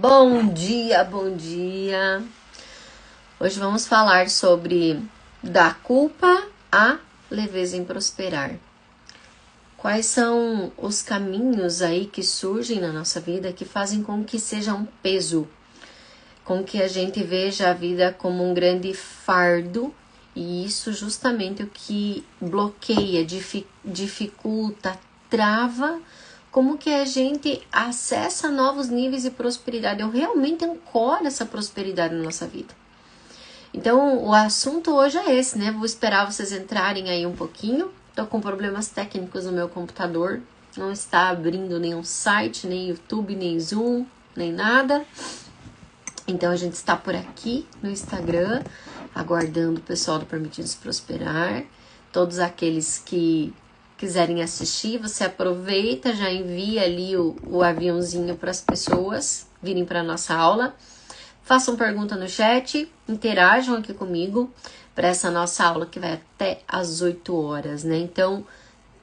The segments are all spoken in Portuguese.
Bom dia, bom dia. Hoje vamos falar sobre da culpa à leveza em prosperar. Quais são os caminhos aí que surgem na nossa vida que fazem com que seja um peso, com que a gente veja a vida como um grande fardo, e isso justamente o que bloqueia, dificulta, trava, como que a gente acessa novos níveis de prosperidade, ou realmente ancora essa prosperidade na nossa vida. Então, o assunto hoje é esse, né? Vou esperar vocês entrarem aí um pouquinho. Tô com problemas técnicos no meu computador, não está abrindo nenhum site, nem YouTube, nem Zoom, nem nada. Então, a gente está por aqui no Instagram, aguardando o pessoal do Permitindo-se Prosperar. Todos aqueles que quiserem assistir, você aproveita, já envia ali o aviãozinho para as pessoas virem para a nossa aula. Façam pergunta no chat, interajam aqui comigo para essa nossa aula que vai até às 8 horas, né? Então,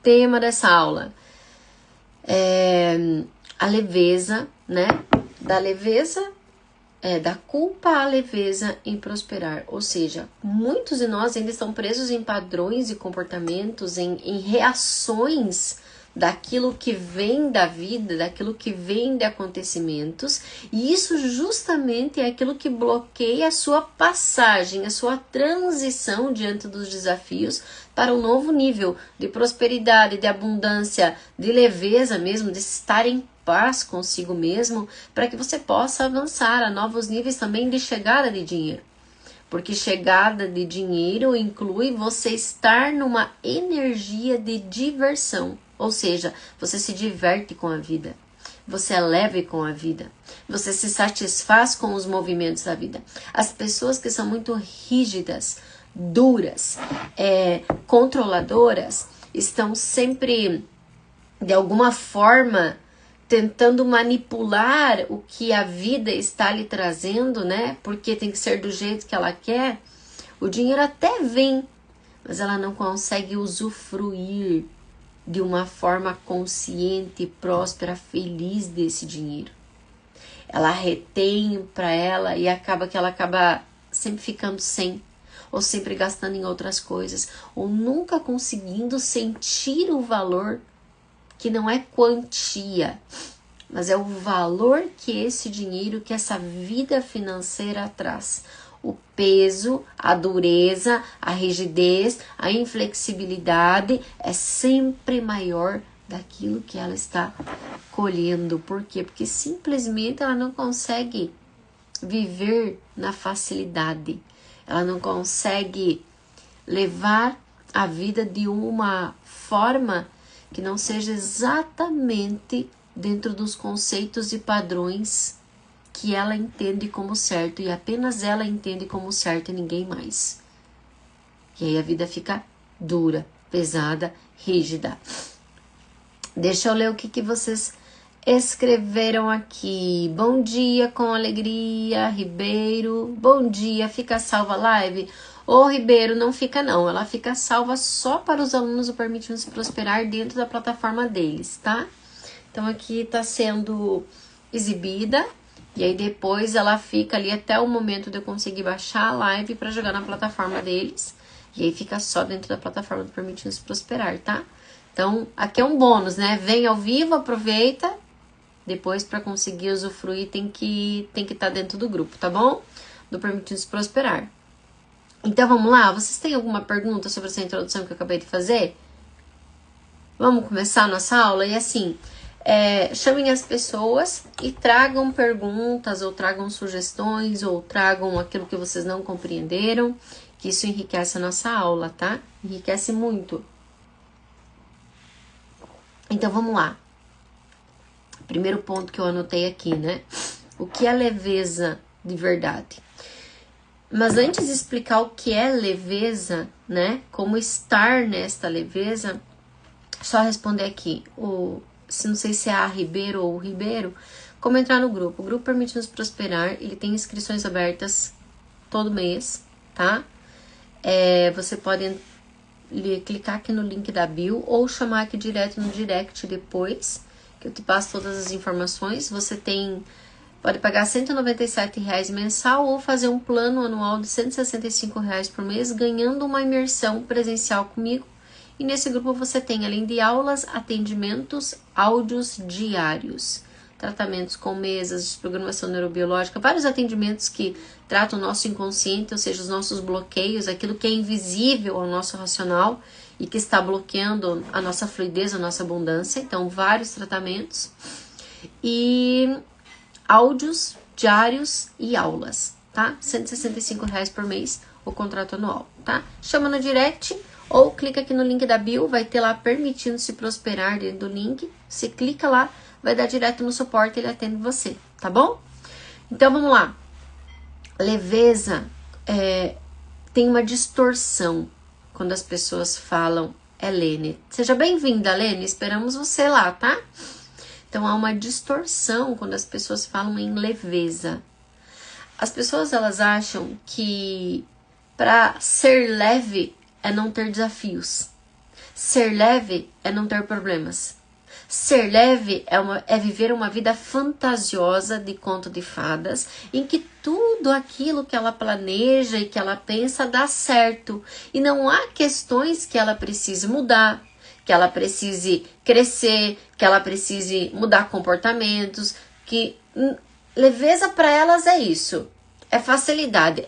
tema dessa aula é a leveza, né? Da culpa à leveza em prosperar. Ou seja, muitos de nós ainda estão presos em padrões e comportamentos, em reações daquilo que vem da vida, daquilo que vem de acontecimentos, e isso justamente é aquilo que bloqueia a sua passagem, a sua transição diante dos desafios para um novo nível de prosperidade, de abundância, de leveza mesmo, de estar em paz consigo mesmo, para que você possa avançar a novos níveis também de chegada de dinheiro. Porque chegada de dinheiro inclui você estar numa energia de diversão. Ou seja, você se diverte com a vida, você é leve com a vida, você se satisfaz com os movimentos da vida. As pessoas que são muito rígidas, duras, controladoras, estão sempre, de alguma forma, tentando manipular o que a vida está lhe trazendo, né? Porque tem que ser do jeito que ela quer. O dinheiro até vem, mas ela não consegue usufruir de uma forma consciente, próspera, feliz desse dinheiro. Ela retém para ela e acaba que ela acaba sempre ficando sem, ou sempre gastando em outras coisas, ou nunca conseguindo sentir o valor, que não é quantia, mas é o valor que esse dinheiro, que essa vida financeira traz. O peso, a dureza, a rigidez, a inflexibilidade é sempre maior daquilo que ela está colhendo. Por quê? Porque simplesmente ela não consegue viver na facilidade. Ela não consegue levar a vida de uma forma que não seja exatamente dentro dos conceitos e padrões que ela entende como certo, e apenas ela entende como certo e ninguém mais. E aí a vida fica dura, pesada, rígida. Deixa eu ler o que vocês escreveram aqui. Bom dia, com alegria, Ribeiro. Bom dia, fica salva a live? Ô, Ribeiro, não fica não. Ela fica salva só para os alunos do Permitindo-se Prosperar dentro da plataforma deles, tá? Então aqui está sendo exibida. E aí depois ela fica ali até o momento de eu conseguir baixar a live para jogar na plataforma deles. E aí fica só dentro da plataforma do Permitindo-se Prosperar, tá? Então aqui é um bônus, né? Vem ao vivo, aproveita. Depois, para conseguir usufruir, tem que estar dentro do grupo, tá bom? Do Permitindo-se Prosperar. Então vamos lá? Vocês têm alguma pergunta sobre essa introdução que eu acabei de fazer? Vamos começar a nossa aula? E assim, chamem as pessoas e tragam perguntas, ou tragam sugestões, ou tragam aquilo que vocês não compreenderam, que isso enriquece a nossa aula, tá? Enriquece muito. Então vamos lá. Primeiro ponto que eu anotei aqui, né? O que é leveza de verdade? Mas antes de explicar o que é leveza, né? Como estar nesta leveza, só responder aqui. Não sei se é a Ribeiro ou o Ribeiro, como entrar no grupo. O grupo Permitindo-se Prosperar, ele tem inscrições abertas todo mês, tá? Você pode clicar aqui no link da bio ou chamar aqui direto no direct depois, que eu te passo todas as informações. Você tem Pode pagar R$197 mensal ou fazer um plano anual de R$165 por mês, ganhando uma imersão presencial comigo. E nesse grupo você tem, além de aulas, atendimentos, áudios diários, tratamentos com mesas, desprogramação neurobiológica, vários atendimentos que tratam o nosso inconsciente, ou seja, os nossos bloqueios, aquilo que é invisível ao nosso racional e que está bloqueando a nossa fluidez, a nossa abundância. Então, vários tratamentos. E áudios diários e aulas, tá? R$165 por mês o contrato anual, tá? Chama no direct ou clica aqui no link da bio, vai ter lá permitindo se prosperar dentro do link. Você clica lá, vai dar direto no suporte, ele atende você, tá bom? Então vamos lá. Leveza tem uma distorção quando as pessoas falam Lene. Seja bem-vinda, Lene, esperamos você lá, tá? Então, há uma distorção quando as pessoas falam em leveza. As pessoas, elas acham que para ser leve é não ter desafios. Ser leve é não ter problemas. Ser leve é viver uma vida fantasiosa de conto de fadas, em que tudo aquilo que ela planeja e que ela pensa dá certo. E não há questões que ela precise mudar, que ela precise crescer, que ela precise mudar comportamentos, que leveza para elas é isso, é facilidade,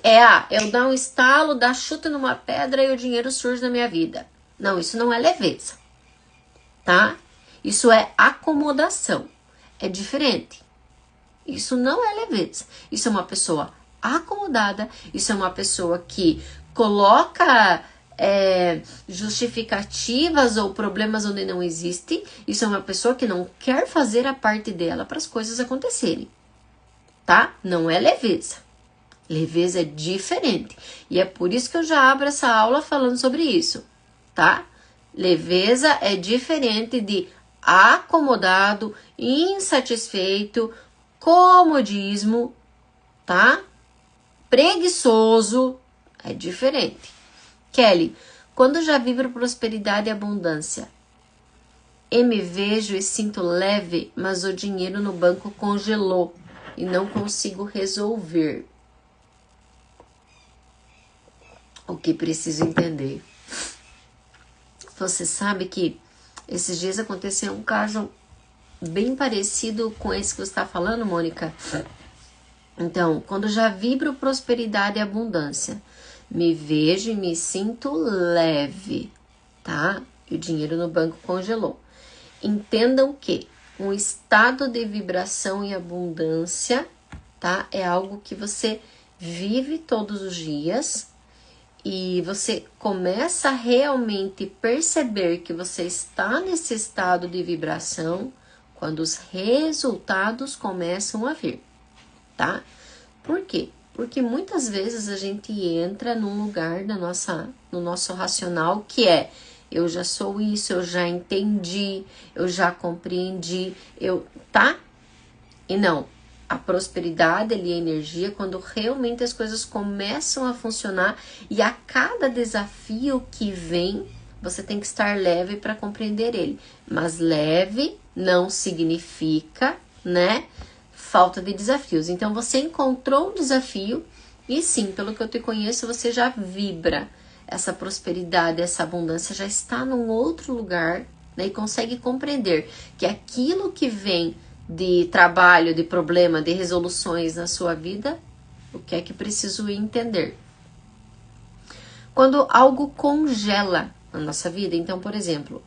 eu dar um estalo, dar chute numa pedra e o dinheiro surge na minha vida. Não, isso não é leveza, tá? Isso é acomodação, é diferente. Isso não é leveza, isso é uma pessoa acomodada, isso é uma pessoa que coloca justificativas ou problemas onde não existem. Isso é uma pessoa que não quer fazer a parte dela para as coisas acontecerem, tá? Não é leveza. Leveza é diferente. E é por isso que eu já abro essa aula falando sobre isso, tá? Leveza é diferente de acomodado, insatisfeito, comodismo, tá? Preguiçoso, é diferente. Kelly, quando já vibro prosperidade e abundância, e me vejo e sinto leve, mas o dinheiro no banco congelou e não consigo resolver. O que preciso entender? Você sabe que esses dias aconteceu um caso bem parecido com esse que você está falando, Mônica? Então, quando já vibro prosperidade e abundância, me vejo e me sinto leve, tá? E o dinheiro no banco congelou. Entendam que um estado de vibração e abundância, tá? É algo que você vive todos os dias e você começa a realmente perceber que você está nesse estado de vibração quando os resultados começam a vir, tá? Por quê? Porque muitas vezes a gente entra num lugar no nosso racional que é: eu já sou isso, eu já entendi, eu já compreendi, tá? E não, a prosperidade ali, a energia, quando realmente as coisas começam a funcionar e a cada desafio que vem, você tem que estar leve para compreender ele. Mas leve não significa, né, falta de desafios. Então, você encontrou um desafio e sim, pelo que eu te conheço, você já vibra essa prosperidade, essa abundância, já está num outro lugar, né, e consegue compreender que aquilo que vem de trabalho, de problema, de resoluções na sua vida, o que é que preciso entender? Quando algo congela na nossa vida, então, por exemplo,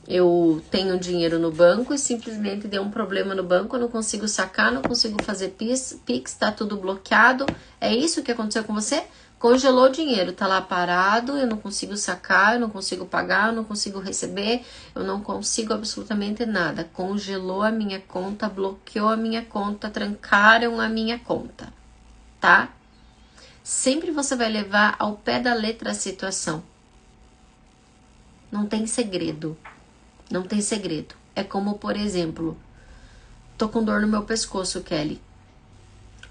eu tenho dinheiro no banco e simplesmente deu um problema no banco, eu não consigo sacar, não consigo fazer Pix, tá tudo bloqueado. É isso que aconteceu com você? Congelou o dinheiro, tá lá parado, eu não consigo sacar, eu não consigo pagar, eu não consigo receber, eu não consigo absolutamente nada. Congelou a minha conta, bloqueou a minha conta, trancaram a minha conta, tá? Sempre você vai levar ao pé da letra a situação. Não tem segredo. Não tem segredo. É como, por exemplo, tô com dor no meu pescoço, Kelly.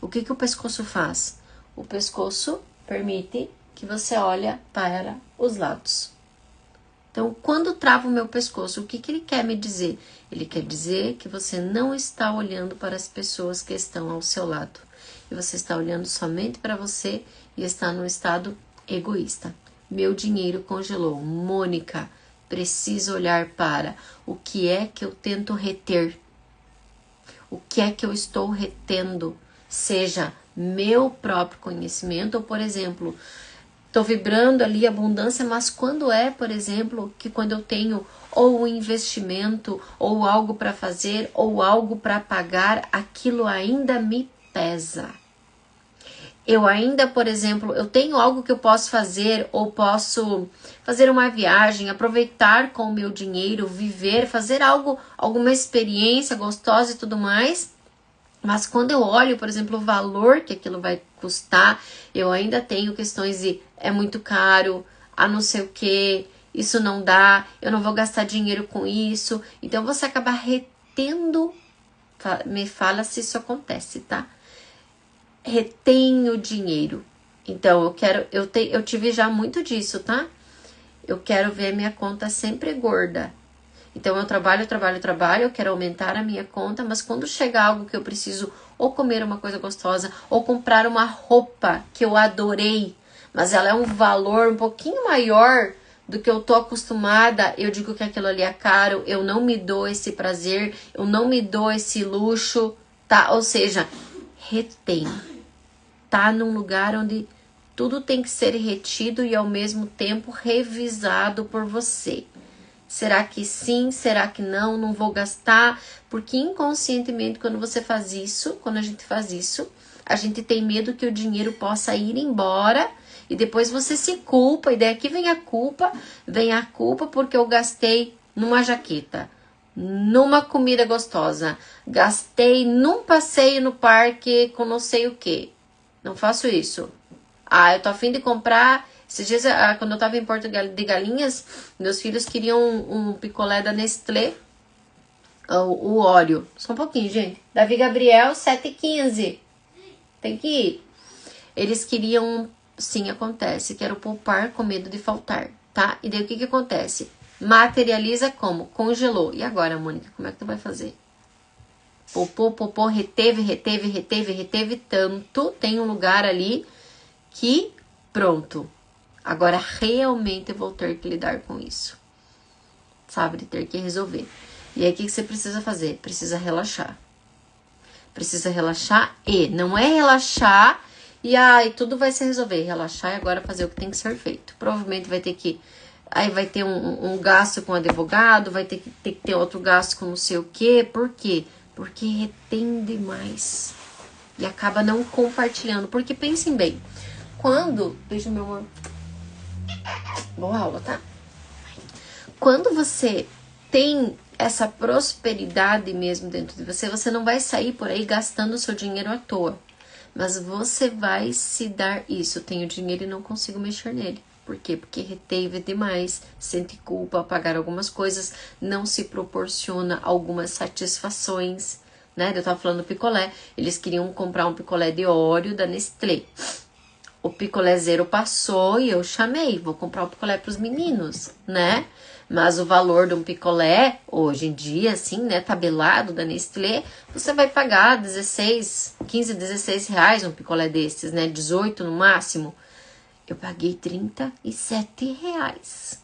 O que o pescoço faz? O pescoço permite que você olhe para os lados. Então, quando trava o meu pescoço, o que ele quer me dizer? Ele quer dizer que você não está olhando para as pessoas que estão ao seu lado. E você está olhando somente para você e está num estado egoísta. Meu dinheiro congelou. Mônica, preciso olhar para o que é que eu tento reter. O que é que eu estou retendo? Seja meu próprio conhecimento ou, por exemplo, estou vibrando ali abundância, mas quando é, por exemplo, que quando eu tenho ou um investimento, ou algo para fazer, ou algo para pagar, aquilo ainda me pesa. Eu ainda, por exemplo, eu tenho algo que eu posso fazer, ou posso fazer uma viagem, aproveitar com o meu dinheiro, viver, fazer algo, alguma experiência gostosa e tudo mais. Mas quando eu olho, por exemplo, o valor que aquilo vai custar, eu ainda tenho questões de é muito caro, a não sei o que, isso não dá, eu não vou gastar dinheiro com isso. Então você acaba retendo, me fala se isso acontece, tá? Retém o dinheiro. Então eu tive já muito disso, tá? Eu quero ver minha conta sempre gorda. Então eu trabalho, eu quero aumentar a minha conta, mas quando chega algo que eu preciso ou comer uma coisa gostosa, ou comprar uma roupa que eu adorei, mas ela é um valor um pouquinho maior do que eu tô acostumada, eu digo que aquilo ali é caro, eu não me dou esse prazer, eu não me dou esse luxo, tá? Ou seja, retém. Tá num lugar onde tudo tem que ser retido e ao mesmo tempo revisado por você. Será que sim? Será que não? Não vou gastar? Porque inconscientemente, quando você faz isso, quando a gente faz isso, a gente tem medo que o dinheiro possa ir embora e depois você se culpa. E daí aqui vem a culpa porque eu gastei numa jaqueta, numa comida gostosa, gastei num passeio no parque com não sei o que. Não faço isso. Eu tô a fim de comprar. Esses dias, quando eu tava em Porto de Galinhas, meus filhos queriam um picolé da Nestlé, o Oreo. Só um pouquinho, gente. Davi Gabriel, 7h15. Tem que ir. Eles queriam, sim, acontece, quero poupar com medo de faltar, tá? E daí o que acontece? Materializa como? Congelou. E agora, Mônica, como é que tu vai fazer? Poupou, reteve tanto. Tem um lugar ali que, pronto. Agora, realmente eu vou ter que lidar com isso. Sabe? De ter que resolver. E aí, o que você precisa fazer? Precisa relaxar. Precisa relaxar e não é relaxar e tudo vai se resolver. Relaxar e agora fazer o que tem que ser feito. Provavelmente vai ter que... Aí vai ter um gasto com advogado, vai ter que ter outro gasto com não sei o quê. Por quê? Porque retém demais. E acaba não compartilhando. Porque pensem bem. Quando... Beijo, meu amor. Boa aula, tá? Quando você tem essa prosperidade mesmo dentro de você, você não vai sair por aí gastando o seu dinheiro à toa. Mas você vai se dar isso. Eu tenho dinheiro e não consigo mexer nele. Por quê? Porque reteve demais, sente culpa ao pagar algumas coisas, não se proporciona algumas satisfações, né? Eu tava falando do picolé. Eles queriam comprar um picolé de Oreo da Nestlé. O picolé zero passou e eu chamei, vou comprar um picolé para os meninos, né? Mas o valor de um picolé, hoje em dia, assim, né, tabelado da Nestlé, você vai pagar 15, 16 reais um picolé desses, né? 18 no máximo. Eu paguei 37 reais.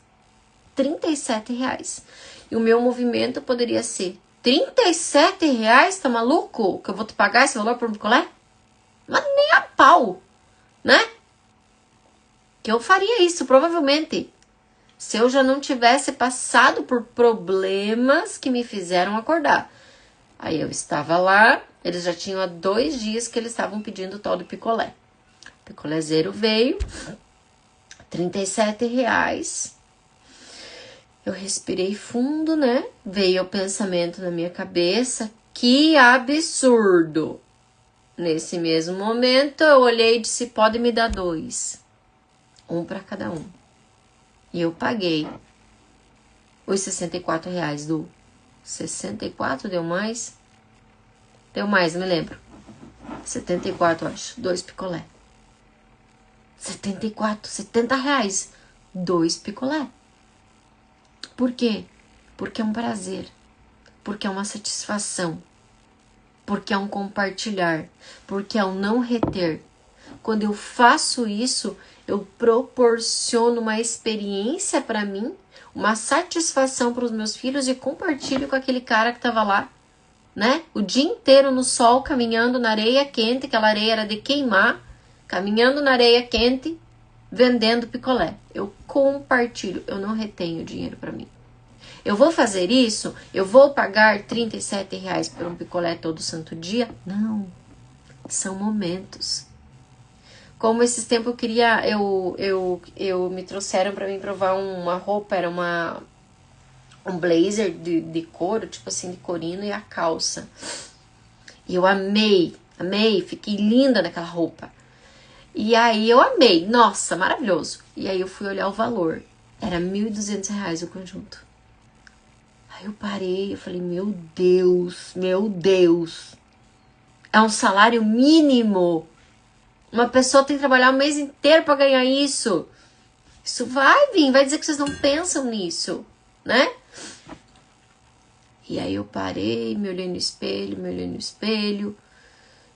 37 reais. E o meu movimento poderia ser 37 reais, tá maluco? Que eu vou te pagar esse valor por um picolé? Mas nem a pau, né? Que eu faria isso, provavelmente. Se eu já não tivesse passado por problemas que me fizeram acordar. Aí eu estava lá, eles já tinham há 2 dias que eles estavam pedindo o tal do picolé. O picolé zero veio, 37 reais. Eu respirei fundo, né? Veio o pensamento na minha cabeça, que absurdo. Nesse mesmo momento, eu olhei e disse, pode me dar 2. Um para cada um. E eu paguei os 64 reais do 64, deu mais? Deu mais, me lembro. 74, acho. 2 picolé. 74, 70 reais. 2 picolé. Por quê? Porque é um prazer, porque é uma satisfação, porque é um compartilhar, porque é um não reter. Quando eu faço isso, eu proporciono uma experiência para mim, uma satisfação para os meus filhos e compartilho com aquele cara que estava lá, né? O dia inteiro no sol, caminhando na areia quente, aquela areia era de queimar, caminhando na areia quente, vendendo picolé. Eu compartilho, eu não retenho dinheiro para mim. Eu vou fazer isso? Eu vou pagar R$ 37 por um picolé todo santo dia? Não. São momentos. Como esses tempos eu queria, me trouxeram para mim provar uma roupa, era um blazer de couro, tipo assim, de corino, e a calça. E eu amei, fiquei linda naquela roupa. E aí eu amei, nossa, maravilhoso. E aí eu fui olhar o valor, era R$ 1.200 o conjunto. Aí eu parei, eu falei, meu Deus, é um salário mínimo. Uma pessoa tem que trabalhar o mês inteiro para ganhar isso. Isso vai vir, vai dizer que vocês não pensam nisso, né? E aí eu parei, me olhei no espelho.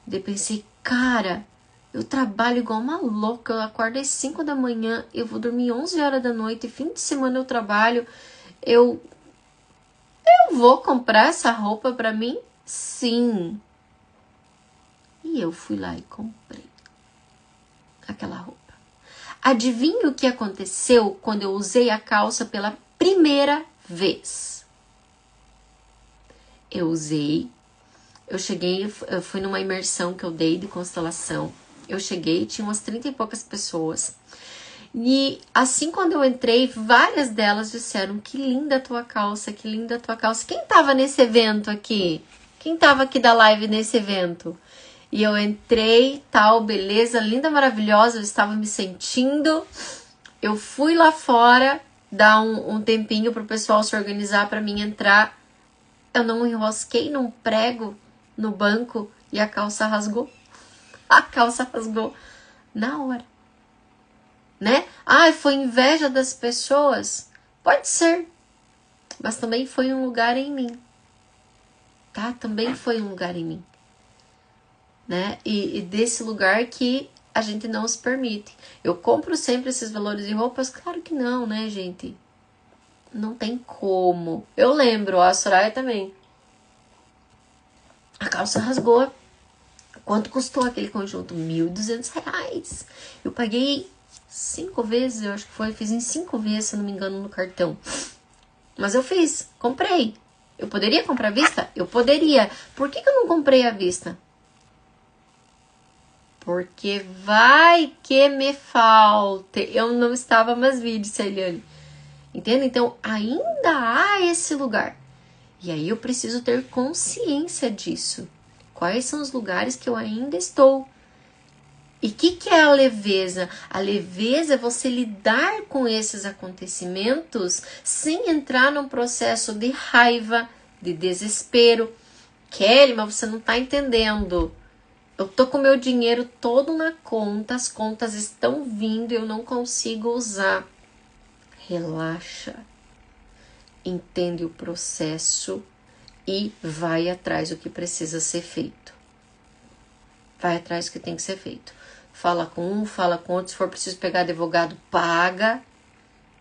Daí pensei, cara, eu trabalho igual uma louca. Eu acordo às 5 da manhã, eu vou dormir 11 horas da noite, fim de semana eu trabalho. Eu vou comprar essa roupa pra mim? Sim. E eu fui lá e comprei aquela roupa. Adivinha o que aconteceu quando eu usei a calça pela primeira vez? Eu cheguei, eu fui numa imersão que eu dei de constelação. Eu cheguei, tinha umas 30 e poucas pessoas. E assim, quando eu entrei, várias delas disseram, que linda a tua calça, que linda a tua calça. Quem tava nesse evento aqui? Quem tava aqui da live nesse evento? E eu entrei, tal, beleza, linda, maravilhosa, eu estava me sentindo. Eu fui lá fora, dar um tempinho pro pessoal se organizar para mim entrar. Eu não enrosquei num prego no banco e a calça rasgou. A calça rasgou na hora. Né? Ah, foi inveja das pessoas? Pode ser. Mas também foi um lugar em mim. Tá? Também foi um lugar em mim. Né? E desse lugar que a gente não se permite. Eu compro sempre esses valores de roupas? Claro que não, né, gente? Não tem como. Eu lembro, a Soraya também. A calça rasgou. Quanto custou aquele conjunto? R$ 1.200. Eu paguei 5 vezes, eu acho que foi. Fiz em 5 vezes, se não me engano, no cartão. Mas eu fiz, comprei. Eu poderia comprar à vista? Eu poderia. Por que eu não comprei à vista? Porque vai que me falte. Eu não estava mais vi, disse a Eliane. Entende? Então, ainda há esse lugar. E aí eu preciso ter consciência disso. Quais são os lugares que eu ainda estou? E o que é a leveza? A leveza é você lidar com esses acontecimentos sem entrar num processo de raiva, de desespero. Kelly, mas você não está entendendo. Eu tô com meu dinheiro todo na conta, as contas estão vindo e eu não consigo usar. Relaxa. Entende o processo e vai atrás do que precisa ser feito. Vai atrás do que tem que ser feito. Fala com um, fala com outro. Se for preciso pegar advogado, paga.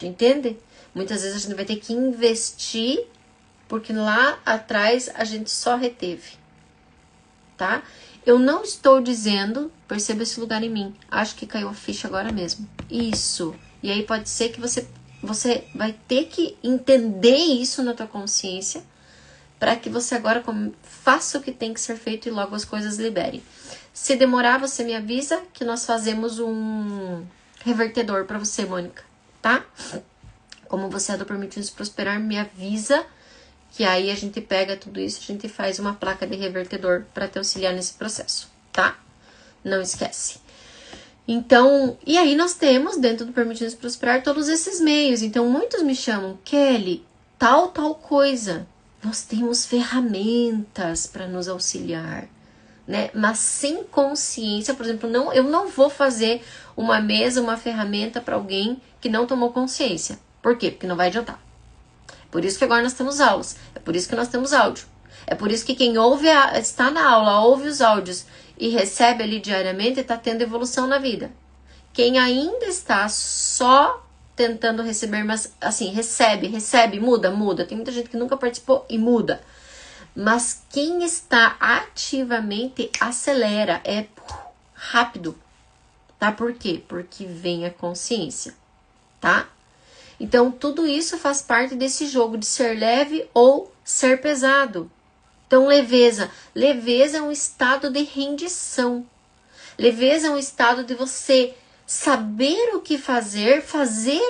Entende? Muitas vezes a gente vai ter que investir, porque lá atrás a gente só reteve. Tá? Eu não estou dizendo, perceba esse lugar em mim. Acho que caiu a ficha agora mesmo. Isso. E aí pode ser que você vai ter que entender isso na tua consciência para que você agora faça o que tem que ser feito e logo as coisas liberem. Se demorar, você me avisa que nós fazemos um revertedor para você, Mônica, tá? Como você é do Permitindo-se Prosperar, me avisa que aí a gente pega tudo isso, a gente faz uma placa de revertedor para te auxiliar nesse processo, tá? Não esquece. Então, e aí nós temos dentro do Permitindo-se Prosperar todos esses meios. Então, muitos me chamam, Kelly, tal coisa. Nós temos ferramentas para nos auxiliar, né? Mas sem consciência, por exemplo, eu não vou fazer uma mesa, uma ferramenta para alguém que não tomou consciência. Por quê? Porque não vai adiantar. por isso que agora nós temos aulas. É por isso que nós temos áudio. É por isso que quem ouve está na aula, ouve os áudios e recebe ali diariamente, está tendo evolução na vida. Quem ainda está só tentando receber, mas assim, recebe, muda. Tem muita gente que nunca participou e muda. Mas quem está ativamente acelera, é rápido. Tá? Por quê? Porque vem a consciência, tá? Então, tudo isso faz parte desse jogo de ser leve ou ser pesado. Então, leveza. Leveza é um estado de rendição. Leveza é um estado de você saber o que fazer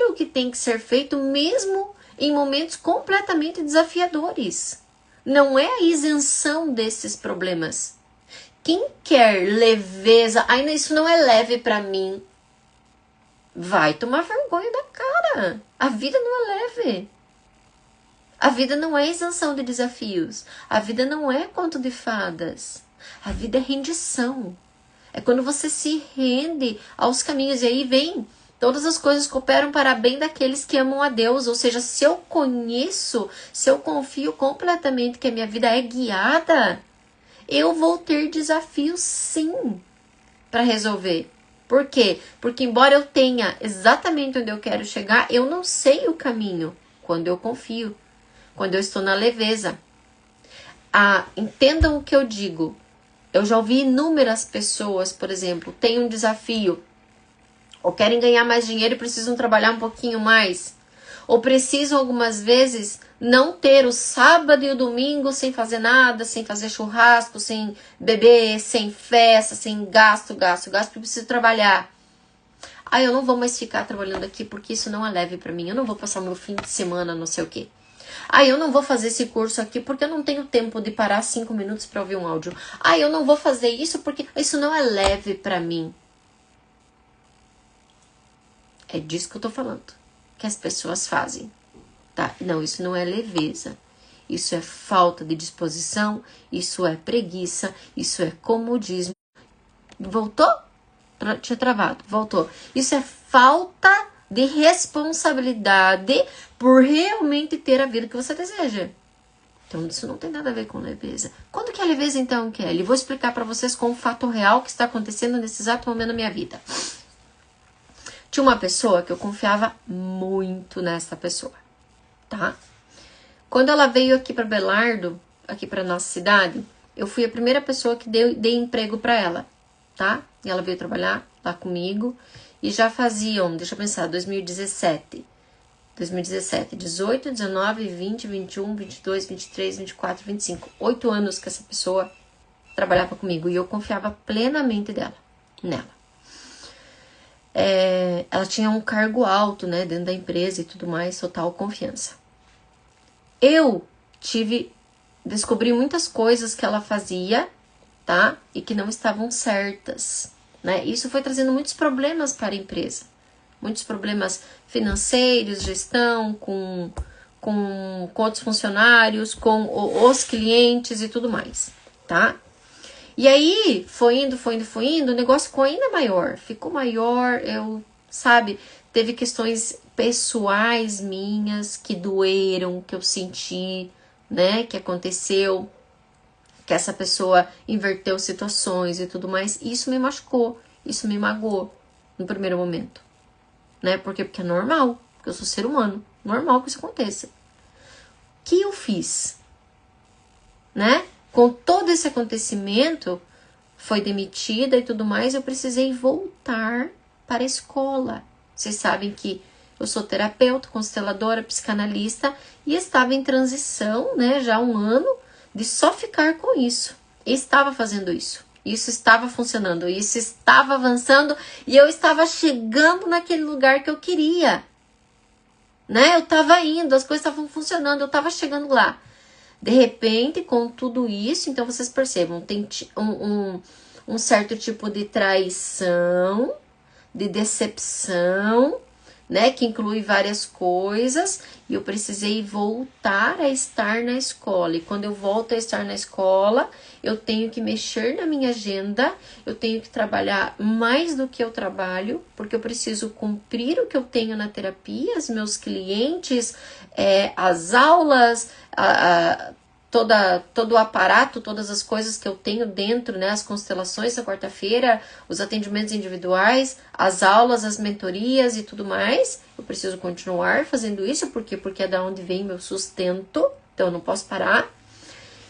o que tem que ser feito, mesmo em momentos completamente desafiadores. Não é a isenção desses problemas. Quem quer leveza, ainda isso não é leve pra mim, vai tomar vergonha da cara. A vida não é leve. A vida não é isenção de desafios. A vida não é conto de fadas. A vida é rendição. É quando você se rende aos caminhos. E aí vem, todas as coisas cooperam para bem daqueles que amam a Deus. Ou seja, se eu conheço, se eu confio completamente que a minha vida é guiada, eu vou ter desafios sim para resolver. Por quê? Porque embora eu tenha exatamente onde eu quero chegar, eu não sei o caminho quando eu confio, quando eu estou na leveza. Entendam o que eu digo. Eu já ouvi inúmeras pessoas, por exemplo, têm um desafio, ou querem ganhar mais dinheiro e precisam trabalhar um pouquinho mais, ou precisam algumas vezes não ter o sábado e o domingo sem fazer nada, sem fazer churrasco, sem beber, sem festa, sem gasto, porque preciso trabalhar. Eu não vou mais ficar trabalhando aqui porque isso não é leve para mim, eu não vou passar meu fim de semana não sei o quê. Eu não vou fazer esse curso aqui porque eu não tenho tempo de parar 5 minutos para ouvir um áudio. Eu não vou fazer isso porque isso não é leve para mim. É disso que eu tô falando, que as pessoas fazem. Tá? Não, isso não é leveza. Isso é falta de disposição, isso é preguiça, isso é comodismo. Voltou? Tinha travado, voltou. Isso é falta de responsabilidade por realmente ter a vida que você deseja. Então, isso não tem nada a ver com leveza. Quando que é leveza, então, Kelly? Vou explicar para vocês com um fato real que está acontecendo nesse exato momento da minha vida. Tinha uma pessoa que eu confiava muito nessa pessoa, tá? Quando ela veio aqui para Belardo, aqui para nossa cidade, eu fui a primeira pessoa que dei emprego para ela, tá? E ela veio trabalhar lá comigo e já faziam, deixa eu pensar, 2017, 18, 19, 20, 21, 22, 23, 24, 25. 8 anos que essa pessoa trabalhava comigo e eu confiava plenamente nela. Ela tinha um cargo alto, né, dentro da empresa e tudo mais, total confiança. Eu descobri muitas coisas que ela fazia, tá, e que não estavam certas, né, isso foi trazendo muitos problemas para a empresa, muitos problemas financeiros, gestão, com outros funcionários, com os clientes e tudo mais, tá. E aí, foi indo, o negócio ficou ainda maior. Ficou maior, teve questões pessoais minhas que doeram, que eu senti, né, que aconteceu, que essa pessoa inverteu situações e tudo mais. E isso me machucou, isso me magoou no primeiro momento, né, porque é normal, porque eu sou ser humano, normal que isso aconteça. O que eu fiz, né? Com todo esse acontecimento, foi demitida e tudo mais, eu precisei voltar para a escola. Vocês sabem que eu sou terapeuta, consteladora, psicanalista e estava em transição, né, já há um ano, de só ficar com isso. E estava fazendo isso. Isso estava funcionando, isso estava avançando e eu estava chegando naquele lugar que eu queria. Né? Eu estava indo, as coisas estavam funcionando, eu estava chegando lá. De repente, com tudo isso, então vocês percebam, tem um certo tipo de traição, de decepção, né, que inclui várias coisas, e eu precisei voltar a estar na escola. E quando eu volto a estar na escola, eu tenho que mexer na minha agenda, eu tenho que trabalhar mais do que eu trabalho, porque eu preciso cumprir o que eu tenho na terapia, os meus clientes, as aulas, todo o aparato, todas as coisas que eu tenho dentro, né, as constelações da quarta-feira, os atendimentos individuais, as aulas, as mentorias e tudo mais. Eu preciso continuar fazendo isso, porque é da onde vem meu sustento, então eu não posso parar.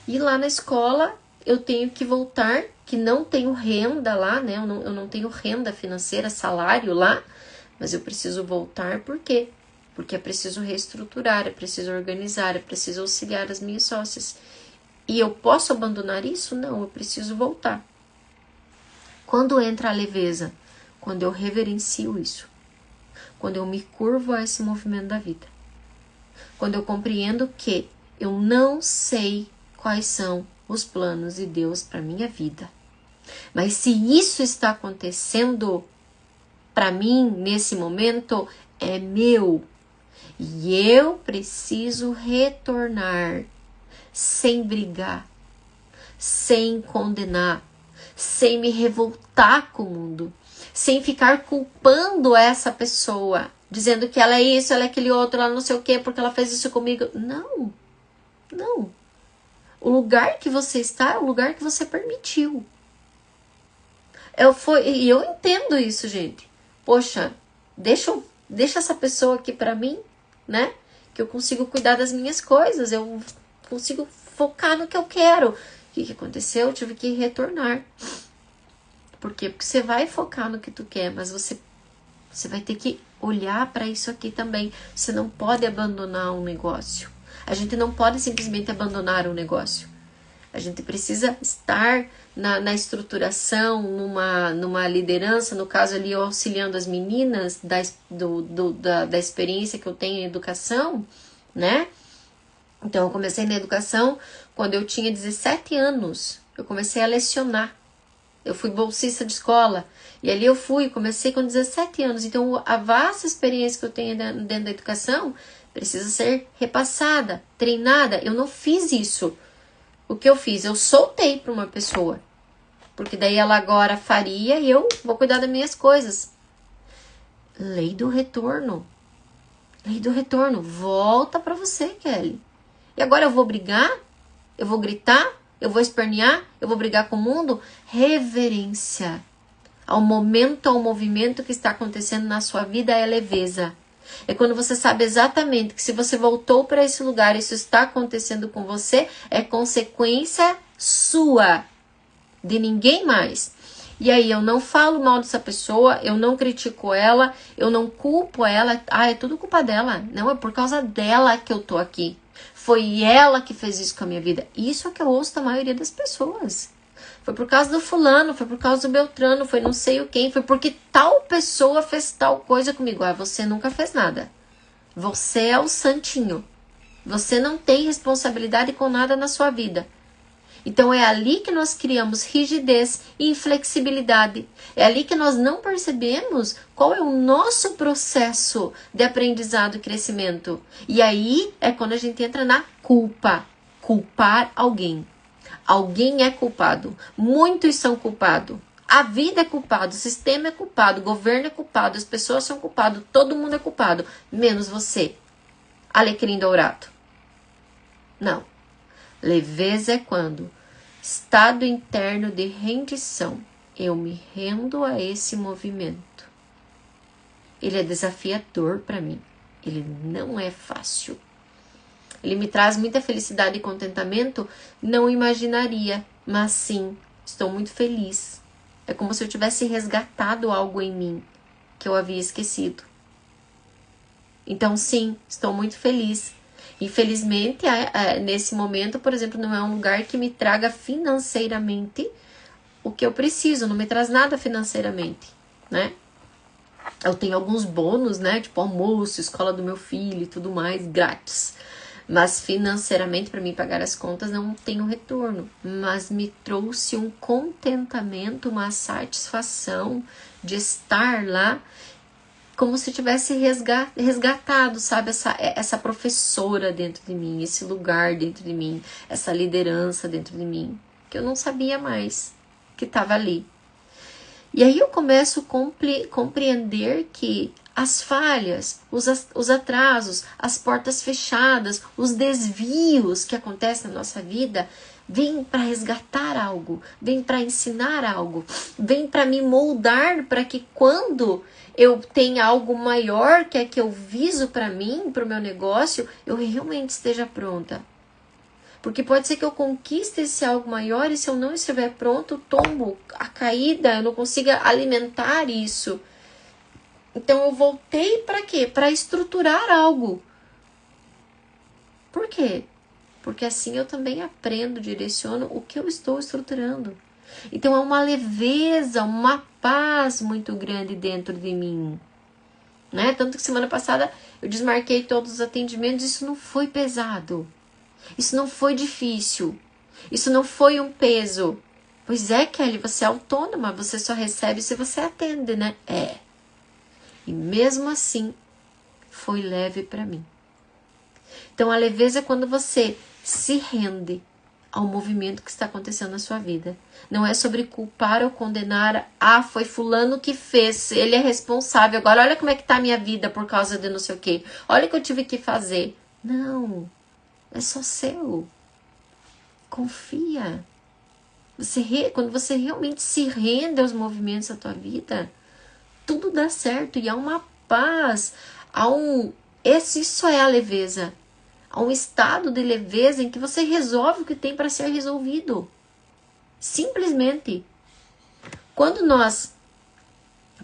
E lá na escola eu tenho que voltar, que não tenho renda lá, né, eu não tenho renda financeira, salário lá, mas eu preciso voltar, por quê? Porque é preciso reestruturar, é preciso organizar, é preciso auxiliar as minhas sócias. E eu posso abandonar isso? Não, eu preciso voltar. Quando entra a leveza? Quando eu reverencio isso. Quando eu me curvo a esse movimento da vida. Quando eu compreendo que eu não sei quais são os planos de Deus para minha vida. Mas se isso está acontecendo para mim nesse momento, é meu. E eu preciso retornar sem brigar, sem condenar, sem me revoltar com o mundo, sem ficar culpando essa pessoa, dizendo que ela é isso, ela é aquele outro, ela não sei o quê, porque ela fez isso comigo. Não, não. O lugar que você está é o lugar que você permitiu. E eu entendo isso, gente. Poxa, deixa essa pessoa aqui pra mim, né? Que eu consigo cuidar das minhas coisas, eu consigo focar no que eu quero. O que aconteceu? Eu tive que retornar. Por quê? Porque você vai focar no que tu quer, mas você vai ter que olhar para isso aqui também. Você não pode abandonar um negócio. A gente não pode simplesmente abandonar um negócio. A gente precisa estar na estruturação, numa liderança, no caso ali eu auxiliando as meninas da experiência que eu tenho em educação, né? Então eu comecei na educação quando eu tinha 17 anos, eu comecei a lecionar, eu fui bolsista de escola, e ali eu comecei com 17 anos, então a vasta experiência que eu tenho dentro da educação precisa ser repassada, treinada. Eu não fiz isso. O que eu fiz? Eu soltei para uma pessoa. Porque daí ela agora faria e eu vou cuidar das minhas coisas. Lei do retorno. Lei do retorno. Volta para você, Kelly. E agora eu vou brigar? Eu vou gritar? Eu vou espernear? Eu vou brigar com o mundo? Reverência. Ao momento, ao movimento que está acontecendo na sua vida é leveza. É quando você sabe exatamente que se você voltou para esse lugar, isso está acontecendo com você, é consequência sua, de ninguém mais. E aí eu não falo mal dessa pessoa, eu não critico ela, eu não culpo ela. É tudo culpa dela. Não, é por causa dela que eu tô aqui. Foi ela que fez isso com a minha vida. Isso é que eu ouço da maioria das pessoas. Foi por causa do fulano, foi por causa do Beltrano, foi não sei o quem, foi porque tal pessoa fez tal coisa comigo. Você nunca fez nada. Você é o santinho. Você não tem responsabilidade com nada na sua vida. Então é ali que nós criamos rigidez e inflexibilidade. É ali que nós não percebemos qual é o nosso processo de aprendizado e crescimento. E aí é quando a gente entra na culpa. Culpar alguém. Alguém é culpado. Muitos são culpados. A vida é culpada, o sistema é culpado, o governo é culpado, as pessoas são culpadas, todo mundo é culpado, menos você. Alecrim dourado. Não. Leveza é quando? Estado interno de rendição. Eu me rendo a esse movimento. Ele é desafiador para mim. Ele não é fácil. Ele me traz muita felicidade e contentamento? Não imaginaria, mas sim, estou muito feliz. É como se eu tivesse resgatado algo em mim que eu havia esquecido. Então sim, estou muito feliz. Infelizmente, nesse momento, por exemplo, não é um lugar que me traga financeiramente o que eu preciso, não me traz nada financeiramente, né? Eu tenho alguns bônus, né? Tipo almoço, escola do meu filho e tudo mais, grátis. Mas financeiramente, para mim pagar as contas, não tenho retorno. Mas me trouxe um contentamento, uma satisfação de estar lá como se tivesse resgatado, sabe, essa professora dentro de mim, esse lugar dentro de mim, essa liderança dentro de mim, que eu não sabia mais que estava ali. E aí eu começo a compreender que as falhas, os atrasos, as portas fechadas, os desvios que acontecem na nossa vida, vêm para resgatar algo, vêm para ensinar algo, vêm para me moldar para que quando eu tenha algo maior que eu viso para mim, para o meu negócio, eu realmente esteja pronta. Porque pode ser que eu conquiste esse algo maior e se eu não estiver pronto, tombo a caída, eu não consiga alimentar isso. Então eu voltei para quê? Para estruturar algo. Por quê? Porque assim eu também aprendo, direciono o que eu estou estruturando. Então é uma leveza, uma paz muito grande dentro de mim. Né? Tanto que semana passada eu desmarquei todos os atendimentos, isso não foi pesado. Isso não foi difícil. Isso não foi um peso. Pois é, Kelly, você é autônoma, você só recebe se você atende, né? É. E mesmo assim, foi leve para mim. Então, a leveza é quando você se rende ao movimento que está acontecendo na sua vida. Não é sobre culpar ou condenar. Ah, foi fulano que fez, ele é responsável. Agora, olha como é que tá a minha vida por causa de não sei o quê. Olha o que eu tive que fazer. Não. É só seu. Confia. Quando você realmente se rende aos movimentos da tua vida, tudo dá certo. E há uma paz. Isso é a leveza. Há um estado de leveza em que você resolve o que tem para ser resolvido. Simplesmente. Quando nós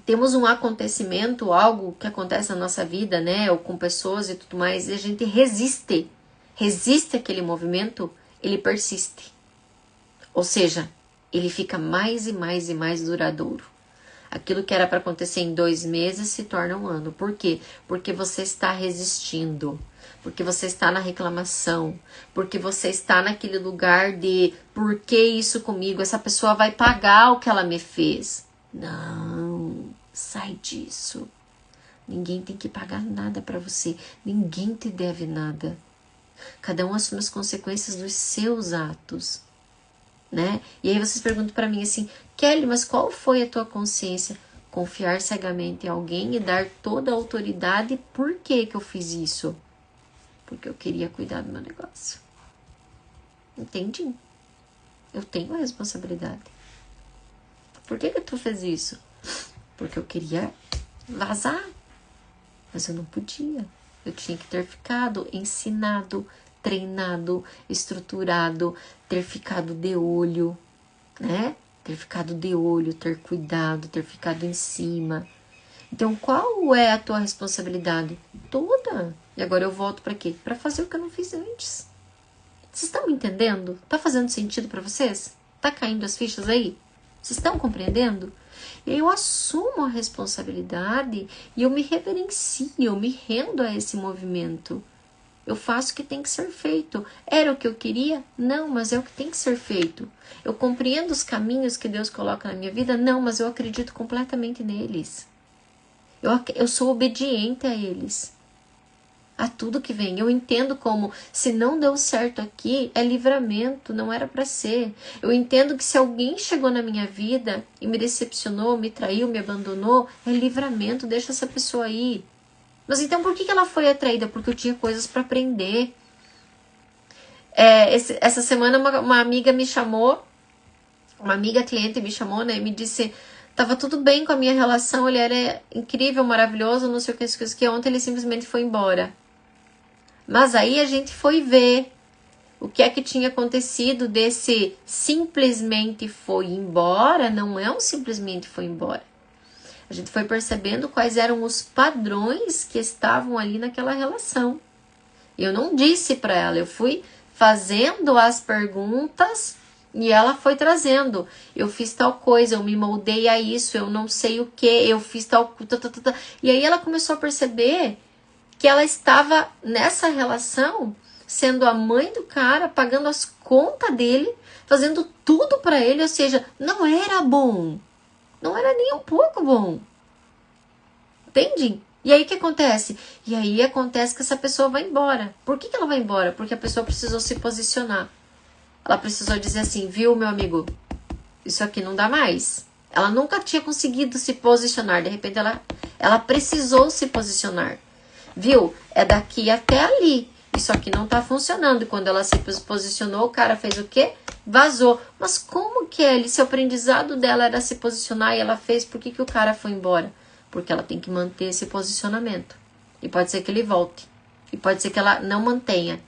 temos um acontecimento, algo que acontece na nossa vida, né? Ou com pessoas e tudo mais, e a gente resiste aquele movimento, ele persiste. Ou seja, ele fica mais e mais e mais duradouro. Aquilo que era para acontecer em 2 meses se torna 1 ano. Por quê? Porque você está resistindo. Porque você está na reclamação. Porque você está naquele lugar de por que isso comigo? Essa pessoa vai pagar o que ela me fez. Não, sai disso. Ninguém tem que pagar nada para você. Ninguém te deve nada. Cada um assume as consequências dos seus atos, né? E aí vocês perguntam para mim assim, Kelly, mas qual foi a tua consciência? Confiar cegamente em alguém e dar toda a autoridade. Por que eu fiz isso? Porque eu queria cuidar do meu negócio. Entendi. Eu tenho a responsabilidade. Por que tu fez isso? Porque eu queria vazar. Mas eu não podia. Eu tinha que ter ficado ensinado, treinado, estruturado, ter ficado de olho, né? Ter ficado de olho, ter cuidado, ter ficado em cima. Então, qual é a tua responsabilidade? Toda. E agora eu volto para quê? Para fazer o que eu não fiz antes. Vocês estão me entendendo? Tá fazendo sentido para vocês? Tá caindo as fichas aí? Vocês estão compreendendo? E aí eu assumo a responsabilidade e eu me reverencio, eu me rendo a esse movimento. Eu faço o que tem que ser feito. Era o que eu queria? Não, mas é o que tem que ser feito. Eu compreendo os caminhos que Deus coloca na minha vida? Não, mas eu acredito completamente neles. Eu sou obediente a eles. A tudo que vem. Eu entendo como, se não deu certo aqui, é livramento, não era para ser. Eu entendo que se alguém chegou na minha vida e me decepcionou, me traiu, me abandonou, é livramento, deixa essa pessoa aí. Mas então por que ela foi atraída? Porque eu tinha coisas para aprender. Essa semana uma amiga me chamou, uma amiga cliente me chamou, né, e me disse, tava tudo bem com a minha relação, ele era incrível, maravilhoso, não sei o que, ontem ele simplesmente foi embora. Mas aí a gente foi ver o que é que tinha acontecido desse simplesmente foi embora, não é um simplesmente foi embora. A gente foi percebendo quais eram os padrões que estavam ali naquela relação. Eu não disse para ela, eu fui fazendo as perguntas e ela foi trazendo. Eu fiz tal coisa, eu me moldei a isso, eu não sei o que, eu fiz tal... E aí ela começou a perceber que ela estava nessa relação, sendo a mãe do cara, pagando as contas dele, fazendo tudo para ele, ou seja, não era bom. Não era nem um pouco bom. Entende? E aí o que acontece? E aí acontece que essa pessoa vai embora. Por que ela vai embora? Porque a pessoa precisou se posicionar. Ela precisou dizer assim, viu, meu amigo, isso aqui não dá mais. Ela nunca tinha conseguido se posicionar. De repente ela precisou se posicionar. Viu? É daqui até ali. Isso aqui não tá funcionando. E quando ela se posicionou, o cara fez o quê? Vazou. Mas como que é? Se o aprendizado dela era se posicionar e ela fez, por que o cara foi embora? Porque ela tem que manter esse posicionamento. E pode ser que ele volte. E pode ser que ela não mantenha.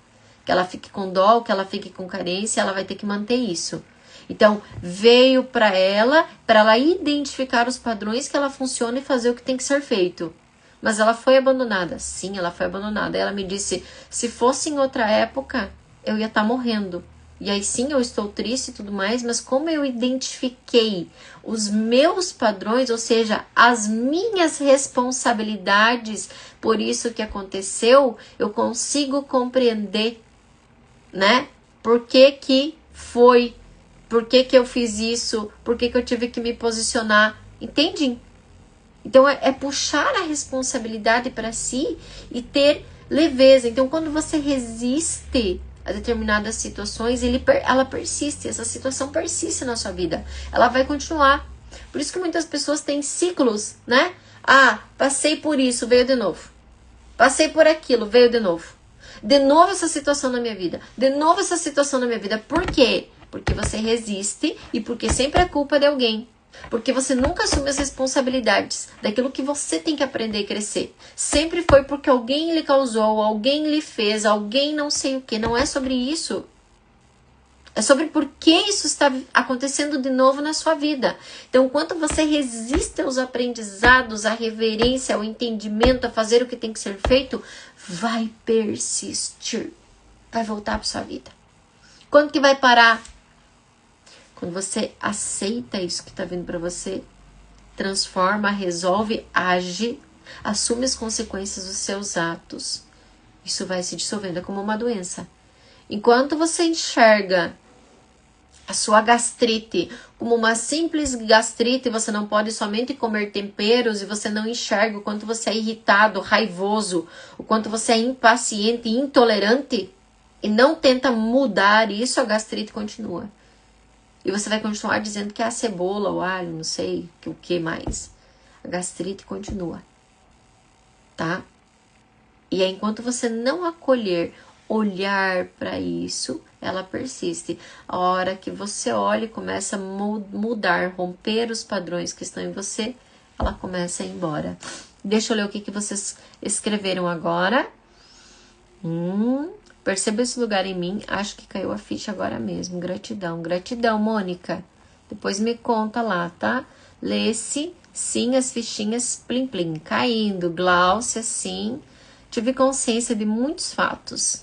Que ela fique com dó, que ela fique com carência, ela vai ter que manter isso. Então, veio para ela identificar os padrões que ela funciona e fazer o que tem que ser feito. Mas ela foi abandonada. Sim, ela foi abandonada. Ela me disse, se fosse em outra época, eu ia estar morrendo. E aí sim, eu estou triste e tudo mais, mas como eu identifiquei os meus padrões, ou seja, as minhas responsabilidades por isso que aconteceu, eu consigo compreender, né? Por que que foi, por que que eu fiz isso, por que que eu tive que me posicionar, entende? Então, é puxar a responsabilidade para si e ter leveza. Então, quando você resiste a determinadas situações, ela persiste, essa situação persiste na sua vida. Ela vai continuar. Por isso que muitas pessoas têm ciclos, né? Ah, passei por isso, veio de novo. Passei por aquilo, veio de novo. De novo essa situação na minha vida. De novo essa situação na minha vida. Por quê? Porque você resiste e porque sempre é culpa de alguém. Porque você nunca assume as responsabilidades daquilo que você tem que aprender e crescer. Sempre foi porque alguém lhe causou, alguém lhe fez, alguém não sei o que. Não é sobre isso. É sobre por que isso está acontecendo de novo na sua vida. Então, enquanto você resiste aos aprendizados, à reverência, ao entendimento, a fazer o que tem que ser feito, vai persistir. Vai voltar para sua vida. Quando que vai parar? Quando você aceita isso que está vindo para você, transforma, resolve, age, assume as consequências dos seus atos. Isso vai se dissolvendo, é como uma doença. Enquanto você enxerga a sua gastrite como uma simples gastrite, você não pode somente comer temperos e você não enxerga o quanto você é irritado, raivoso, o quanto você é impaciente, intolerante e não tenta mudar isso, a gastrite continua. E você vai continuar dizendo que é a cebola, o alho, não sei o que mais. A gastrite continua, tá? E aí, enquanto você não acolher, olhar para isso, ela persiste. A hora que você olha e começa a mudar, romper os padrões que estão em você, ela começa a ir embora. Deixa eu ler o que vocês escreveram agora. Perceba esse lugar em mim. Acho que caiu a ficha agora mesmo. Gratidão. Gratidão, Mônica. Depois me conta lá, tá? Lê-se. Sim, as fichinhas plim plim. Caindo. Gláucia, sim. Tive consciência de muitos fatos.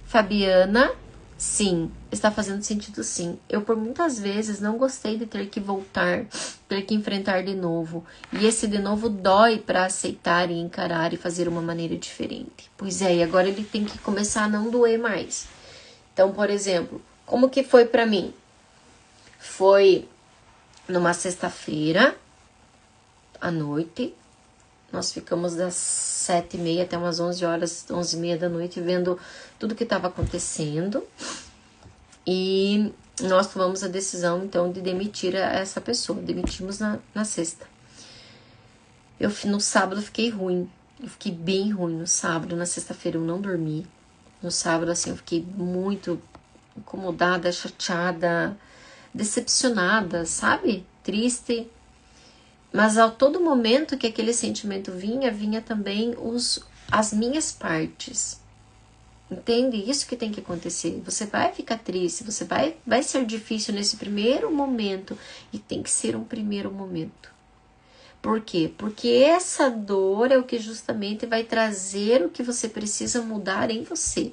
Fabiana, sim. Está fazendo sentido, sim. Eu, por muitas vezes, não gostei de ter que voltar, ter que enfrentar de novo. E esse de novo dói para aceitar e encarar e fazer uma maneira diferente. Pois é, e agora ele tem que começar a não doer mais. Então, por exemplo, como que foi para mim? Foi numa sexta-feira, à noite. Nós ficamos das 7h30 até umas 11 horas, 11h30 da noite, vendo tudo que estava acontecendo. E nós tomamos a decisão, então, de demitir essa pessoa. Demitimos na sexta. No sábado eu fiquei ruim. Eu fiquei bem ruim no sábado. Na sexta-feira eu não dormi. No sábado, assim, eu fiquei muito incomodada, chateada, decepcionada, sabe? Triste. Mas a todo momento que aquele sentimento vinha também as minhas partes. Entende? Isso que tem que acontecer. Você vai ficar triste, vai ser difícil nesse primeiro momento. E tem que ser um primeiro momento. Por quê? Porque essa dor é o que justamente vai trazer o que você precisa mudar em você.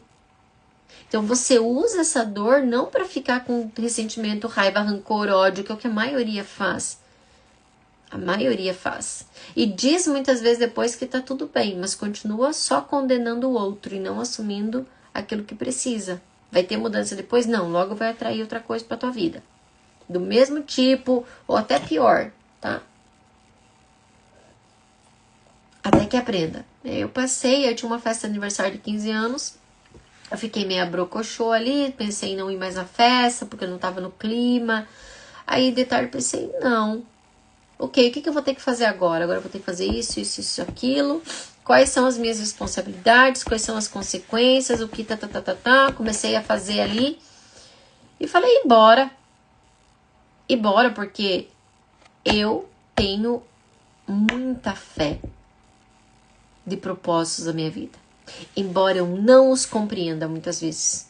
Então você usa essa dor não para ficar com ressentimento, raiva, rancor, ódio, que é o que a maioria faz. A maioria faz. E diz muitas vezes depois que tá tudo bem, mas continua só condenando o outro e não assumindo aquilo que precisa. Vai ter mudança depois? Não, logo vai atrair outra coisa pra tua vida. Do mesmo tipo, ou até pior, tá? Até que aprenda. Eu passei, eu tinha uma festa de aniversário de 15 anos. Eu fiquei meio brocochô ali, pensei em não ir mais na festa, porque eu não tava no clima. Aí de tarde pensei, não. Ok, o que eu vou ter que fazer agora? Agora eu vou ter que fazer isso, aquilo. Quais são as minhas responsabilidades? Quais são as consequências? O que Comecei a fazer ali. E falei, bora. E bora, porque eu tenho muita fé de propósitos da minha vida. Embora eu não os compreenda muitas vezes.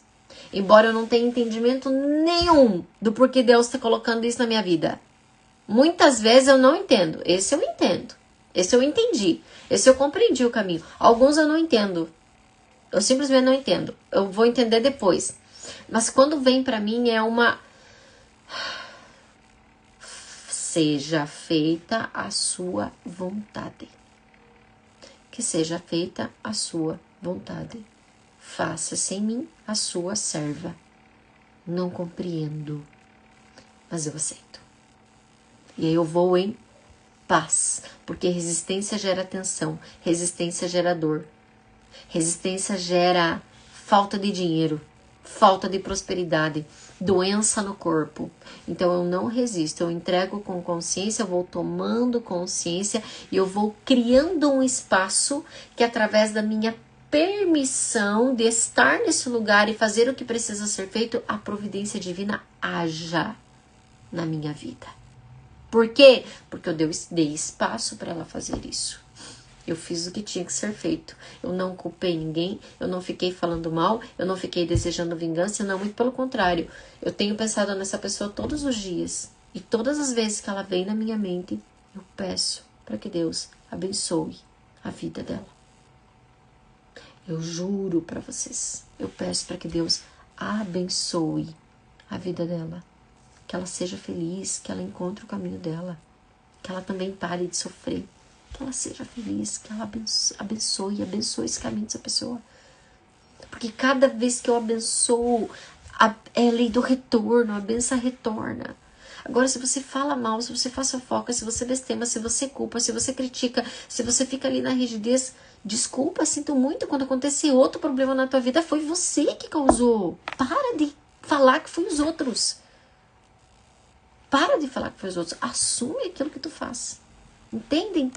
Embora eu não tenha entendimento nenhum do porquê Deus está colocando isso na minha vida. Muitas vezes eu não entendo. Esse eu entendo. Esse eu entendi. Esse eu compreendi o caminho. Alguns eu não entendo. Eu simplesmente não entendo. Eu vou entender depois. Mas quando vem pra mim é uma... Seja feita a sua vontade. Que seja feita a sua vontade. Faça-se em mim a sua serva. Não compreendo, mas eu aceito. E aí eu vou em paz, porque resistência gera tensão, resistência gera dor, resistência gera falta de dinheiro, falta de prosperidade, doença no corpo. Então eu não resisto, eu entrego com consciência, eu vou tomando consciência e eu vou criando um espaço que através da minha permissão de estar nesse lugar e fazer o que precisa ser feito, a providência divina haja na minha vida. Por quê? Porque eu dei espaço para ela fazer isso. Eu fiz o que tinha que ser feito. Eu não culpei ninguém, eu não fiquei falando mal, eu não fiquei desejando vingança, não, muito pelo contrário. Eu tenho pensado nessa pessoa todos os dias. E todas as vezes que ela vem na minha mente, eu peço para que Deus abençoe a vida dela. Eu juro para vocês, eu peço para que Deus abençoe a vida dela. Que ela seja feliz, que ela encontre o caminho dela, que ela também pare de sofrer, que ela seja feliz, que ela abençoe esse caminho dessa pessoa. Porque cada vez que eu abençoo, é lei do retorno, a benção retorna. Agora, se você fala mal, se você faz fofoca, se você blasfema, se você culpa, se você critica, se você fica ali na rigidez, desculpa, sinto muito, quando acontecer outro problema na tua vida, foi você que causou. Para de falar que foi os outros. Para de falar que foi os outros. Assume aquilo que tu faz. Entendem?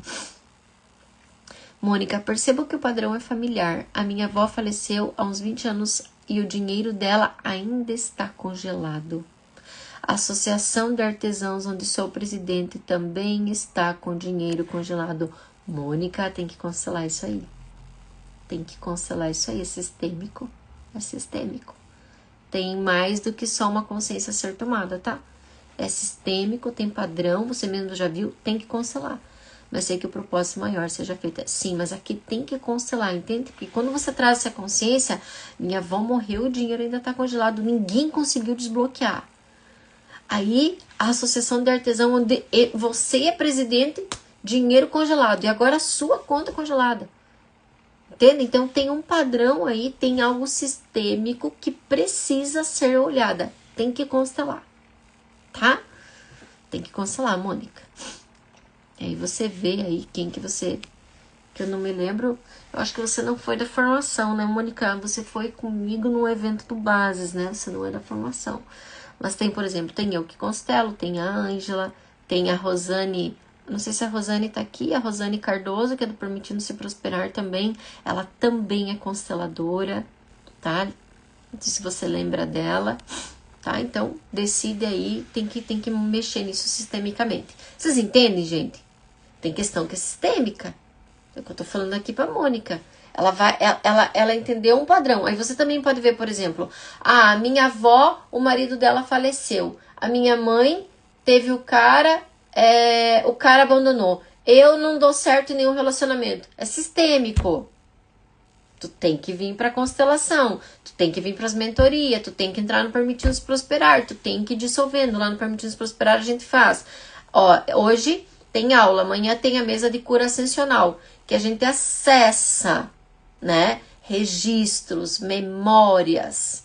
Mônica, percebo que o padrão é familiar. A minha avó faleceu há uns 20 anos e o dinheiro dela ainda está congelado. A Associação de Artesãos, onde sou presidente, também está com dinheiro congelado. Mônica, tem que cancelar isso aí. Tem que cancelar isso aí. É sistêmico. É sistêmico. Tem mais do que só uma consciência a ser tomada, tá? É sistêmico, tem padrão, você mesmo já viu, tem que cancelar. Mas sei que o propósito maior seja feito. Sim, mas aqui tem que cancelar, entende? Porque quando você traz essa consciência, minha avó morreu, o dinheiro ainda está congelado, ninguém conseguiu desbloquear. Aí, a Associação de Artesão, onde você é presidente, dinheiro congelado. E agora a sua conta congelada. Entende? Então tem um padrão aí, tem algo sistêmico que precisa ser olhada. Tem que constelar. Tá? Tem que cancelar, Mônica. E aí você vê aí quem que você... Que eu não me lembro. Eu acho que você não foi da formação, né, Mônica? Você foi comigo no evento do Bases, né? Você não é da formação. Mas tem, por exemplo, tem eu que constelo, tem a Ângela, tem a Rosane... Não sei se a Rosane tá aqui. A Rosane Cardoso, que é do Permitindo-se Prosperar também. Ela também é consteladora, tá? Não sei se você lembra dela. Tá? Então, decide aí, tem que mexer nisso sistemicamente. Vocês entendem, gente? Tem questão que é sistêmica. É o que eu tô falando aqui pra Mônica. Ela entendeu um padrão. Aí você também pode ver, por exemplo, a minha avó, o marido dela faleceu. A minha mãe teve o cara abandonou. Eu não dou certo em nenhum relacionamento. É sistêmico. Tu tem que vir para a constelação, tu tem que vir para as mentorias, tu tem que entrar no Permitindo-se Prosperar, tu tem que ir dissolvendo. Lá no Permitindo-se Prosperar a gente faz. Ó, hoje tem aula, amanhã tem a mesa de cura ascensional, que a gente acessa, né? Registros, memórias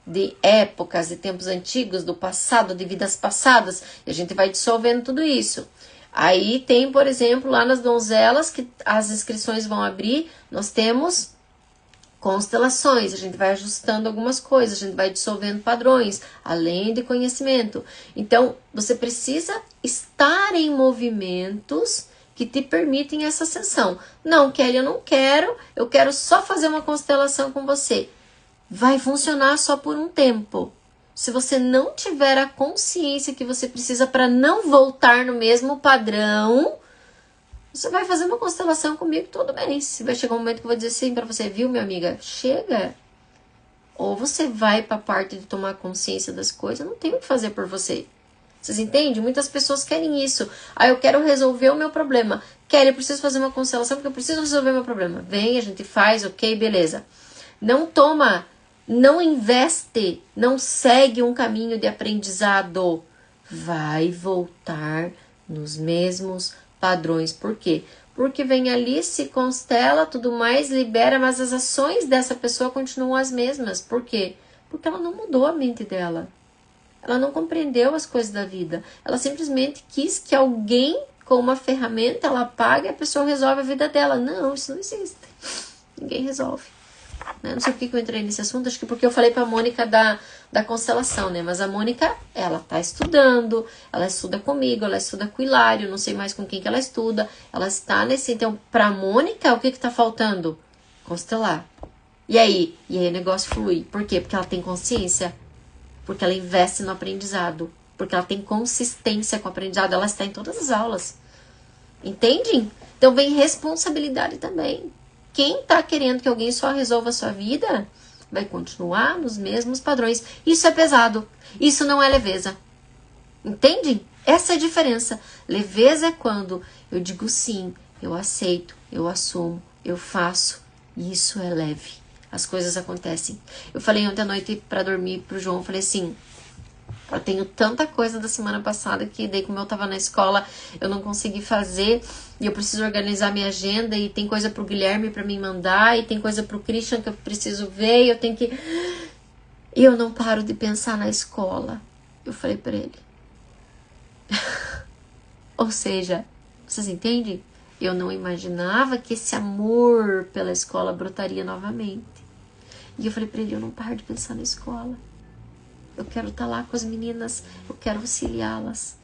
de épocas, de tempos antigos, do passado, de vidas passadas, e a gente vai dissolvendo tudo isso. Aí tem, por exemplo, lá nas donzelas, que as inscrições vão abrir, nós temos constelações, a gente vai ajustando algumas coisas, a gente vai dissolvendo padrões, além de conhecimento. Então, você precisa estar em movimentos que te permitem essa ascensão. Não, Kelly, eu quero só fazer uma constelação com você. Vai funcionar só por um tempo. Se você não tiver a consciência que você precisa para não voltar no mesmo padrão, você vai fazer uma constelação comigo, tudo bem. Se vai chegar um momento que eu vou dizer assim pra você, viu, minha amiga? Chega. Ou você vai pra parte de tomar consciência das coisas, eu não tenho o que fazer por você. Vocês entendem? Muitas pessoas querem isso. Ah, eu quero resolver o meu problema. Kelly, eu preciso fazer uma constelação porque eu preciso resolver o meu problema. Vem, a gente faz, ok, beleza. Não investe, não segue um caminho de aprendizado. Vai voltar nos mesmos padrões. Por quê? Porque vem ali, se constela, tudo mais, libera, mas as ações dessa pessoa continuam as mesmas. Por quê? Porque ela não mudou a mente dela. Ela não compreendeu as coisas da vida. Ela simplesmente quis que alguém, com uma ferramenta, ela pague e a pessoa resolve a vida dela. Não, isso não existe. Ninguém resolve. Não sei por que eu entrei nesse assunto, acho que porque eu falei pra Mônica da constelação, né? Mas a Mônica, ela tá estudando, ela estuda comigo, ela estuda com o Hilário, não sei mais com quem que ela estuda. Ela está nesse... Então, pra Mônica, o que tá faltando? Constelar. E aí o negócio flui. Por quê? Porque ela tem consciência. Porque ela investe no aprendizado. Porque ela tem consistência com o aprendizado. Ela está em todas as aulas. Entendem? Então, vem responsabilidade também. Quem tá querendo que alguém só resolva a sua vida vai continuar nos mesmos padrões. Isso é pesado. Isso não é leveza. Entendem? Essa é a diferença. Leveza é quando eu digo sim, eu aceito, eu assumo, eu faço. E isso é leve. As coisas acontecem. Eu falei ontem à noite pra dormir pro João, falei assim... Eu tenho tanta coisa da semana passada que daí como eu tava na escola, eu não consegui fazer e eu preciso organizar minha agenda e tem coisa pro Guilherme pra me mandar e tem coisa pro Christian que eu preciso ver e eu tenho que... E eu não paro de pensar na escola. Eu falei pra ele. Ou seja, vocês entendem? Eu não imaginava que esse amor pela escola brotaria novamente. E eu falei pra ele, eu não paro de pensar na escola. Eu quero estar lá com as meninas, eu quero auxiliá-las,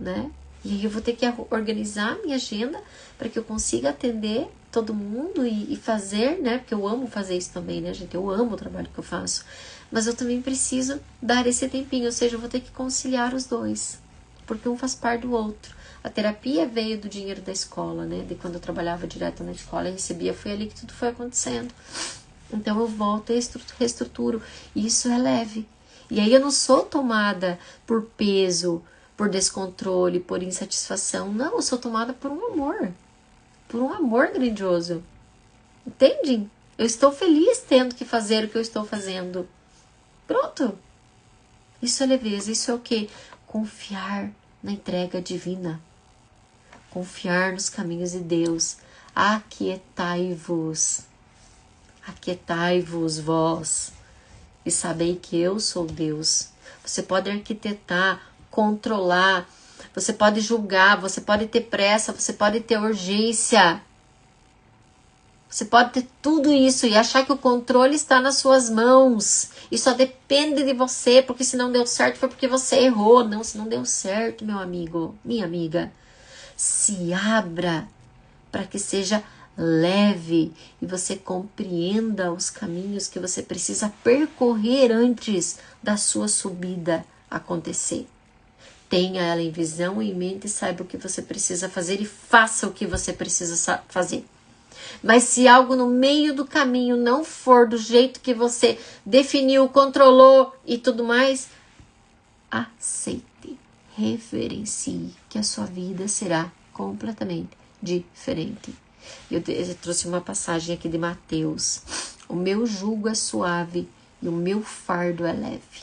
né? E aí eu vou ter que organizar minha agenda para que eu consiga atender todo mundo e fazer, né? Porque eu amo fazer isso também, né, gente? Eu amo o trabalho que eu faço. Mas eu também preciso dar esse tempinho, ou seja, eu vou ter que conciliar os dois, porque um faz parte do outro. A terapia veio do dinheiro da escola, né? De quando eu trabalhava direto na escola, eu recebia, foi ali que tudo foi acontecendo. Então eu volto e reestruturo. E isso é leve. E aí eu não sou tomada por peso, por descontrole, por insatisfação. Não, eu sou tomada por um amor. Por um amor grandioso. Entendem? Eu estou feliz tendo que fazer o que eu estou fazendo. Pronto. Isso é leveza. Isso é o quê? Confiar na entrega divina. Confiar nos caminhos de Deus. Aquietai-vos. Aquietai-vos vós e sabei que eu sou Deus. Você pode arquitetar, controlar, você pode julgar, você pode ter pressa, você pode ter urgência. Você pode ter tudo isso e achar que o controle está nas suas mãos. E só depende de você, porque se não deu certo foi porque você errou. Não, se não deu certo, meu amigo, minha amiga, se abra para que seja leve e você compreenda os caminhos que você precisa percorrer antes da sua subida acontecer. Tenha ela em visão e em mente e saiba o que você precisa fazer e faça o que você precisa fazer. Mas se algo no meio do caminho não for do jeito que você definiu, controlou e tudo mais, aceite, reverencie que a sua vida será completamente diferente. Eu trouxe uma passagem aqui de Mateus. O meu jugo é suave e o meu fardo é leve.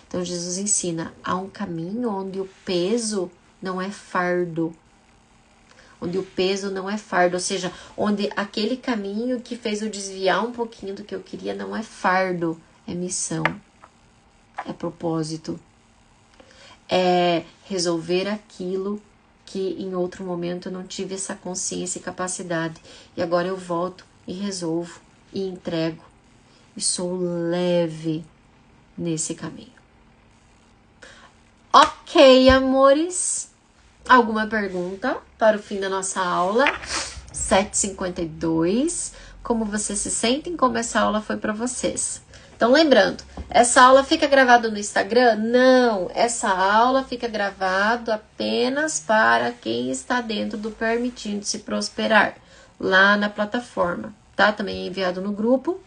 Então Jesus ensina, há um caminho onde o peso não é fardo. Onde o peso não é fardo, ou seja, onde aquele caminho que fez eu desviar um pouquinho do que eu queria não é fardo, é missão, é propósito. É resolver aquilo que em outro momento eu não tive essa consciência e capacidade. E agora eu volto e resolvo e entrego. E sou leve nesse caminho. Ok, amores. Alguma pergunta para o fim da nossa aula? 7h52. Como vocês se sentem? Como essa aula foi para vocês? Então, lembrando, essa aula fica gravada no Instagram? Não, essa aula fica gravada apenas para quem está dentro do Permitindo-se Prosperar, lá na plataforma, tá? Também é enviado no grupo.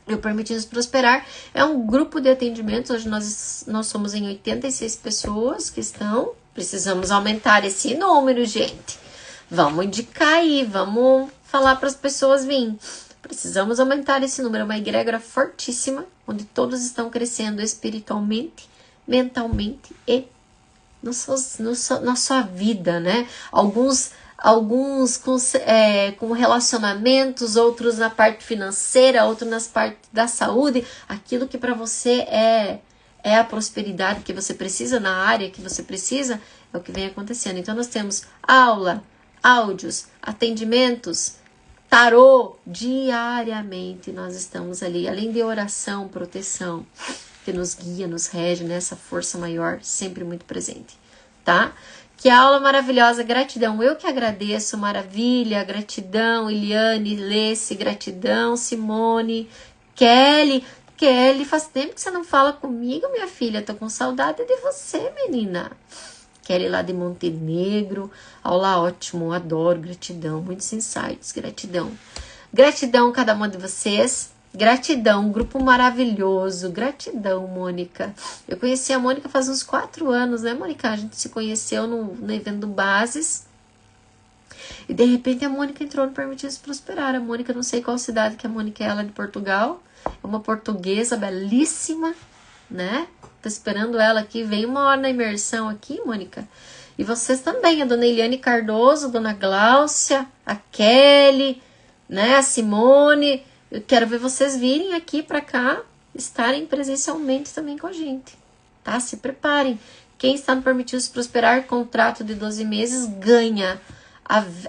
E o Permitindo-se Prosperar é um grupo de atendimentos. Hoje nós somos em 86 pessoas que estão. Precisamos aumentar esse número, gente. Vamos indicar aí, vamos falar para as pessoas virem. Precisamos aumentar esse número. É uma egrégora fortíssima, onde todos estão crescendo espiritualmente, mentalmente e na sua vida, né? Alguns com relacionamentos, outros na parte financeira, outros nas partes da saúde. Aquilo que para você é a prosperidade que você precisa, na área que você precisa, é o que vem acontecendo. Então, nós temos aula, áudios, atendimentos, tarô, diariamente nós estamos ali, além de oração, proteção, que nos guia, nos rege, nessa força maior, sempre muito presente, tá? Que aula maravilhosa, gratidão, eu que agradeço, maravilha, gratidão, Eliane, Lesse, gratidão, Simone, Kelly, faz tempo que você não fala comigo, minha filha, tô com saudade de você, menina. Kelly lá de Montenegro, aula ótimo, adoro, gratidão, muitos insights, gratidão. Gratidão cada uma de vocês, gratidão, grupo maravilhoso, gratidão, Mônica. Eu conheci a Mônica faz uns 4 anos, né, Mônica? A gente se conheceu no evento do Bases. E de repente a Mônica entrou no Permitindo-se Prosperar. A Mônica, não sei qual cidade que a Mônica é, ela é de Portugal. É uma portuguesa belíssima, né? Tô esperando ela aqui. Vem uma hora na imersão aqui, Mônica. E vocês também, a dona Eliane Cardoso, a dona Gláucia, a Kelly, né? A Simone. Eu quero ver vocês virem aqui pra cá, estarem presencialmente também com a gente, tá? Se preparem. Quem está no Permitindo-se Prosperar, contrato de 12 meses, ganha.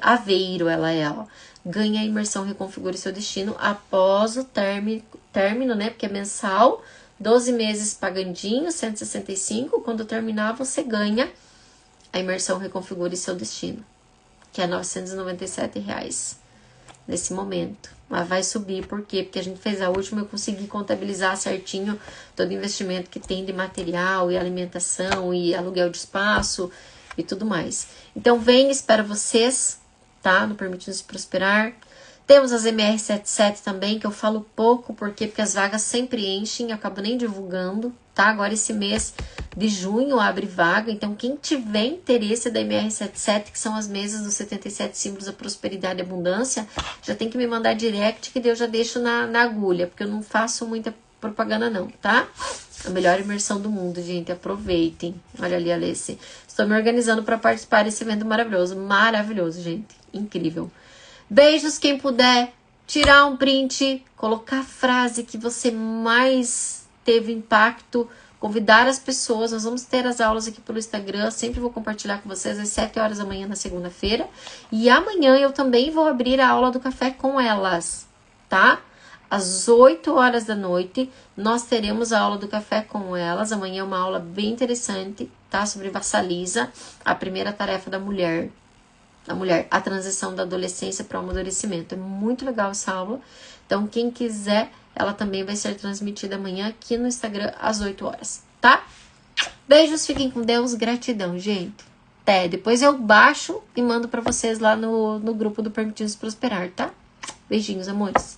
Aveiro, ela é, ó. Ganha a imersão Reconfigure Seu Destino após o término, né? Porque é mensal. 12 meses pagandinho, 165. Quando terminar, você ganha a imersão Reconfigure Seu Destino, que é R$ 997 nesse momento. Mas vai subir, por quê? Porque a gente fez a última, eu consegui contabilizar certinho todo o investimento que tem de material e alimentação e aluguel de espaço e tudo mais. Então, vem, espero vocês, tá? No Permitindo-se Prosperar. Temos as MR77 também, que eu falo pouco, porque as vagas sempre enchem, eu acabo nem divulgando, tá? Agora esse mês de junho abre vaga, então quem tiver interesse da MR77, que são as mesas dos 77 símbolos da prosperidade e abundância, já tem que me mandar direct, que eu já deixo na agulha, porque eu não faço muita propaganda não, tá? A melhor imersão do mundo, gente, aproveitem. Olha ali, Alessi. Estou me organizando para participar desse evento maravilhoso, gente, incrível. Beijos, quem puder, tirar um print, colocar a frase que você mais teve impacto, convidar as pessoas. Nós vamos ter as aulas aqui pelo Instagram, sempre vou compartilhar com vocês às 7 horas da manhã na segunda-feira. E amanhã eu também vou abrir a aula do café com elas, tá? Às 8 horas da noite, nós teremos a aula do café com elas. Amanhã é uma aula bem interessante, tá? Sobre Vassaliza, a primeira tarefa da mulher. A transição da adolescência para o amadurecimento. É muito legal essa aula. Então, quem quiser, ela também vai ser transmitida amanhã aqui no Instagram às 8 horas, tá? Beijos, fiquem com Deus, gratidão, gente. Até, depois eu baixo e mando para vocês lá no grupo do Permitindo-se Prosperar, tá? Beijinhos, amores.